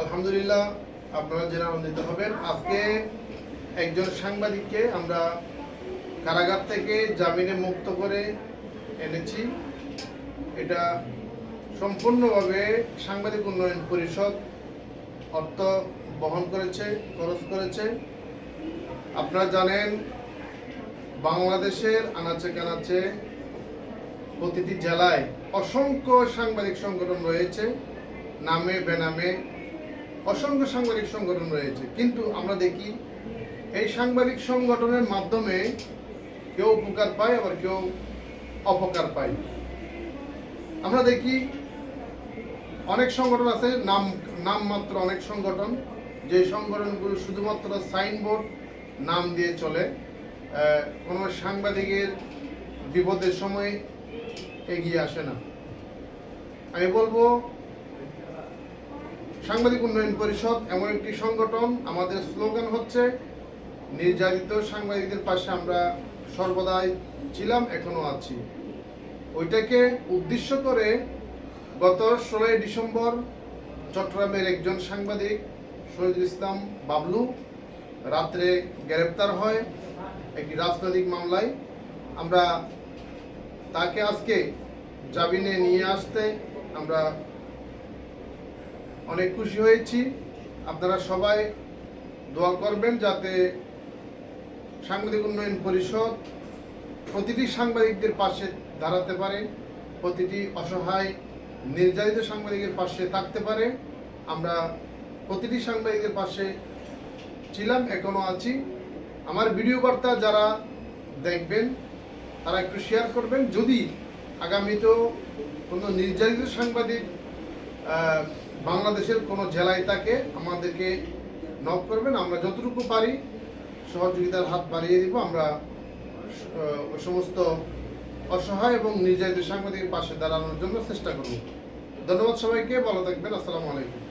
আলহামদুলিল্লাহ, আপনারা জেনে আনন্দিত হবেন। আজকে একজন সাংবাদিককে আমরা কারাগার থেকে জামিনে মুক্ত করে এনেছি। এটা সম্পূর্ণভাবে সাংবাদিক উন্নয়ন পরিষদ অর্থ বহন করেছে, খরচ করেছে। আপনারা জানেন, বাংলাদেশের আনাচে কানাচে প্রতিটি জেলায় অসংখ্য সাংবাদিক সংগঠন রয়েছে, নামে বেনামে অসংখ্য সাংবাদিক সংগঠন রয়েছে। কিন্তু আমরা দেখি এই সাংবাদিক সংগঠনের মাধ্যমে কেউ উপকার পায়, আবার কেউ অপকার পায়। আমরা দেখি অনেক সংগঠন আছে, নামমাত্র অনেক সংগঠন, যে সংগঠনগুলো শুধুমাত্র সাইনবোর্ড নাম দিয়ে চলে, কোনো সাংবাদিকের বিপদের সময় এগিয়ে আসে না। আমি বলবো, সাংবাদিক উন্নয়ন পরিষদ এমন একটি সংগঠন, আমাদের স্লোগান হচ্ছে নির্যাতিত সাংবাদিকদের পাশে আমরা সর্বদাই ছিলাম, এখনো আছি। ওইটাকে উদ্দেশ্য করে গত 16 ডিসেম্বর চট্টগ্রামের একজন সাংবাদিক শহীদুল ইসলাম বাবলু রাত্রে গ্রেপ্তার হয় একটি রাজনৈতিক মামলায়। আমরা তাকে আজকে জামিনে নিয়ে আসতে আমরা অনেক খুশি হয়েছি। আপনারা সবাই দোয়া করবেন যাতে সাংবাদিক উন্নয়ন পরিষদ প্রতিটি সাংবাদিকদের পাশে দাঁড়াতে পারে, প্রতিটি অসহায় নির্যাতিত সাংবাদিকের পাশে থাকতে পারে। আমরা প্রতিটি সাংবাদিকের পাশে ছিলাম, এখনো আছি। আমার ভিডিও বার্তা যারা দেখবেন তারা একটু শেয়ার করবেন। যদি আগামীতেও কোনো নির্যাতিত সাংবাদিক বাংলাদেশের কোনো জেলায় থাকে, আমাদেরকে নক করবেন। আমরা যতটুকু পারি সহযোগিতার হাত বাড়িয়ে দিব। আমরা সমস্ত অসহায় এবং নির্যাতিত সাংবাদিকের পাশে দাঁড়ানোর জন্য চেষ্টা করব। ধন্যবাদ সবাইকে, ভালো থাকবেন। আসসালামু আলাইকুম।